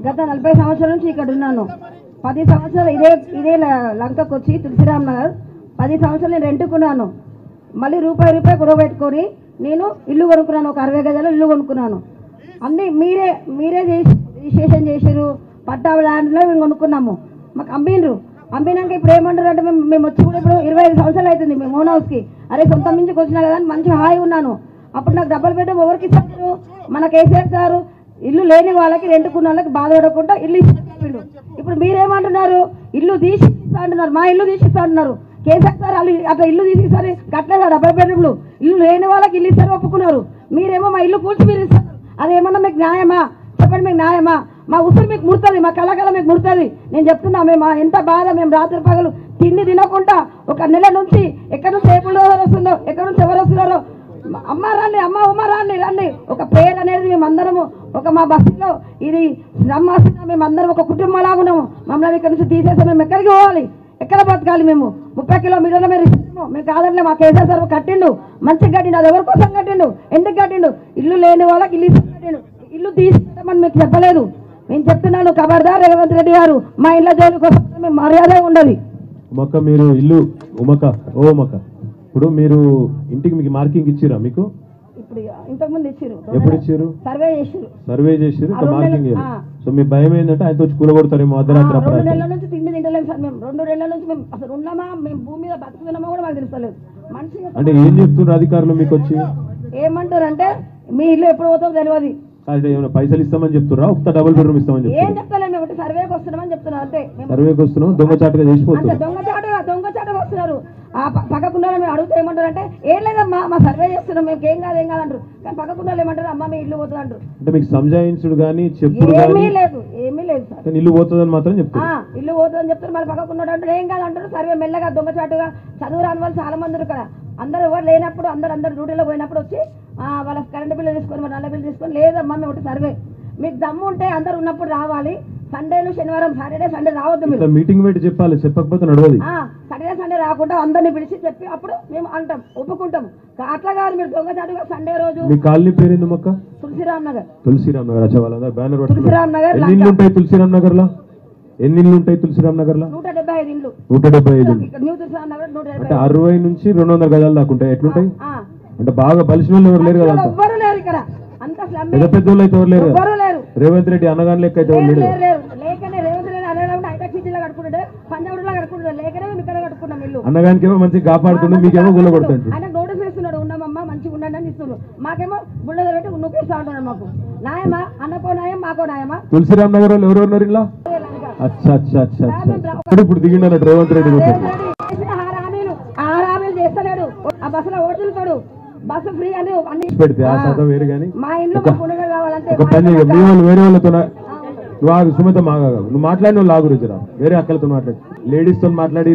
గత 40 సంవత్సరాల నుంచి ఇక్కడ ఉన్నాను. 10 సంవత్సరాలు ఇదే లంకకు వచ్చి తులసిరామ్ నగర్ 10 సంవత్సరాలు నేను రెంటుకున్నాను. మళ్ళీ రూపాయి కూడబెట్టుకొని నేను ఇల్లు కొనుక్కున్నాను. ఒక 60 గజాలు ఇల్లు కొనుక్కున్నాను. అన్నీ మీరే రిజిస్ట్రేషన్ చేసారు. పట్టా ల్యాండ్లో మేము కొనుక్కున్నాము. మాకు అమ్మినాక ఇప్పుడు ఏమంటారు అంటే మేము వచ్చి కూడా ఇప్పుడు 25 సంవత్సరాలు అవుతుంది మేము ఓన్ హౌస్కి. అరే సొంతం నుంచి వచ్చినా కదా అని మంచి హాయి ఉన్నాను. అప్పుడు నాకు డబల్ బెడ్రూమ్ ఎవరికి ఇస్తారు? మన కేసీఆర్ సారు ఇల్లు లేని వాళ్ళకి రెంటుకున్న వాళ్ళకి బాధపడకుండా ఇల్లు ఇచ్చేసిండు. ఇప్పుడు మీరేమంటున్నారు? ఇల్లు తీసిస్తా అంటున్నారు. మా ఇల్లు తీసిస్తా అంటున్నారు. కేసీఆర్ సార్ వాళ్ళు అట్లా ఇల్లు తీసిస్తారు కట్టలేదా? డబల్ బెడ్రూమ్లు ఇల్లు లేని వాళ్ళకి ఇల్లు ఇస్తారు ఒప్పుకున్నారు. మీరేమో మా ఇల్లు కూర్చి మీరు ఇస్తారు. అదేమన్నా మీకు న్యాయమా? చెప్పండి, మీకు న్యాయమా? మా ఉసురు మీకు ముడుతుంది, మా కళాకళ మీకు ముడుతుంది. నేను చెప్తున్నా, మేము ఎంత బాధ, మేము రాత్రి పగలు తిండి తినకుండా ఒక నెల నుంచి ఎక్కడి నుంచి ఏ బుల్డోజర్ వస్తుందో, ఎక్కడి నుంచి ఎవరు వస్తున్నారో, అమ్మ రండి, అమ్మ ఉమ్మ రండి. ఒక పేరు అనేది మేమందరము ఒక మా బస్సులో ఇది రమ్మాసిన మేమందరం ఒక కుటుంబంలాగా ఉన్నాము. మమ్మల్ని ఇక్కడ నుంచి తీసేస్తే మేము ఎక్కడికి పోవాలి? ఎక్కడ బతకాలి? మేము 30 కిలోమీటర్ల మేము ఇస్తాము. మేము కాదంటే మా కేసీఆర్ సార్ కట్టిండు, మంచిగా కట్టిండు. అది ఎవరి కోసం కట్టిండు? ఎందుకు కట్టిండు? ఇల్లు లేని వాళ్ళకి ఇల్లు కట్టిండు. ఇల్లు తీసుకుంటామని మీకు చెప్పలేదు. నేను చెప్తున్నాను, ఖబర్దార్ రేవంత్ రెడ్డి గారు, మా ఇళ్ళ జోలికి వస్తే మేము మర్యాద ఉండదు. ఉమక్క మీరు ఇల్లు ఉమక్క ఇప్పుడు మీరు ఇంటికి మీకు మార్కింగ్ ఇచ్చిరా? మీకు ఇప్పుడు ఇంతకుముందు ఇచ్చారు. ఎప్పుడు ఇచ్చారు? సర్వే చేసారు మార్కింగ్. సో మీ భయం ఏంటంటే ఆయనతో వచ్చి కూలగొడతారేమో అర్ధరాత్రి. 2 నెలల నుంచి తిండి తింటలేము సార్. మేము 2 నెలల నుంచి మేము అసలు ఉన్నామా, మేము భూమి మీద బతుకుతున్నామా కూడా మాకు తెలుస్తలేదు. మనిషి అంటే ఏం చెప్తున్నారు అధికారులు మీకు వచ్చి? ఏమంటారు అంటే మీ ఇల్లు ఎప్పుడు పోతామో తెలియదు. ఏమైనా పైసలు ఇస్తామని చెప్తురా? ఒక డబుల్ బెడ్రూమ్ ఇస్తామని చెప్తారు. ఏం చెప్తలేము, మేము సర్వేకి వస్తున్నామని చెప్తున్నారు అంతే. సర్వేకి వస్తున్నాం, దొంగచాటుగా చేసిపోతున్నారు. దొంగచాటుగా వస్తున్నారు. ఆ పక్కకున్న మేము అడుగుతా ఏమంటారు అంటే ఏం లేదమ్మా మా సర్వే చేస్తున్నాం, మేము ఏం కాదంటారు. కానీ పక్కకున్న ఏమంటారు, అమ్మ మీ ఇల్లు పోతుంది అంటారు. అంటే మీకు సంజాయించుడు కానీ చెప్పుడు ఏమీ లేదు సార్. ఇల్లు పోతుందని మాత్రం చెప్తారు. ఇల్లు పోతుందని చెప్తారు. మరి పక్కకున్నాడు అంటే ఏం కాదంటారు. సర్వే మెల్లగా దొంగచాటుగా చదువు రాని వాళ్ళు చాలా మంది ఇక్కడ. అందరూ ఎవరు లేనప్పుడు అందరు డ్యూటీలో పోయినప్పుడు వచ్చి వాళ్ళ కరెంటు బిల్లు తీసుకొని మరి నల్ల బిల్లు తీసుకొని లేదమ్మా మేము ఒకటి సర్వే. మీకు దమ్ము ఉంటే అందరు ఉన్నప్పుడు రావాలి. సండేలు శనివారం సాటర్డే సండే రావద్దు. మీరు మీటింగ్ పెట్టి చెప్పాలి, చెప్పకపోతే నడవదు. సాటర్డే సండే రాకుండా అందరినీ పిలిచి చెప్పి అప్పుడు మేము అంటాం, ఒప్పుకుంటాం. అట్లా కాదు మీరు దొంగచాటుగా సండే రోజు. మీ కాలనీ పేరు ఏంది మొక్క? తులసిరామ్ నగర్. వాళ్ళందరూ బ్యానర్ తులసిరామ్ నగర్. ఎన్ని ఇల్లు ఉంటాయి తులసిరామ్ నగర్ లో? ఎన్ని ఇల్లు ఉంటాయి తులసిరామ్ నగర్ లో? 175 ఇల్లు. 175 న్యూ తులసిరామ్ నగర్ 175. అంటే 60 నుంచి 200 గజాలు దాకా ఉంటాయి. ఎట్లుంటాయి? అంటే బాగా బలిసిన వాళ్ళు ఎవరు లేరు కదా? ఎవ్వరు లేరు ఇక్కడ. అంత పెద్ద వాళ్ళు అయితే ఎవరు లేరు. ఎవరు లేరు. రేవంత్ రెడ్డి అన్నగాని లెక్క అయితే ఎవరు లేరు. లేకనే రేవంత్ రెడ్డి అన్నగాని హైటెక్ సిటీలో కట్టుకుంటాడు, పంజాబ్లో కట్టుకుంటాడు. లేకనే మేము ఇక్కడ కట్టుకున్నాం ఇల్లు. అన్నగానికి ఏమో మంచిగా కాపాడుతుండే, మీకేమో గుల్ల కొడుతుంటాడు. ఆయన నోటీస్ ఇస్తున్నాడు, ఉన్నామమ్మా మంచిగా ఉండండి అని ఇస్తున్నాడు. మాకేమో బుల్లెట్ పెట్టి నొక్కిస్తా ఉంటున్నాడు. మాకు న్యాయమా? అన్నకో న్యాయం, మాకో న్యాయమా? తులసిరామ్ నగర్ వాళ్ళు ఎవరు ఉన్నారు ఇలా? ఇప్పుడు దిగిండ రేవంత్ రెడ్డి హామీలు చేస్తలేడు. ఆ బస్సులో ఓడుతాడు, బస్సు ఫ్రీ అని అన్ని పెడితే ఆ శాతం వేరు. కానీ మా ఇల్లు కావాలంటే ఒక పని మీ వాళ్ళు వేరే వాళ్ళతో నువ్వు సుమత మాగా నువ్వు మాట్లాడిన వాళ్ళు గురించి రా, వేరే అక్కలతో మాట్లాడి లేడీస్ తో మాట్లాడి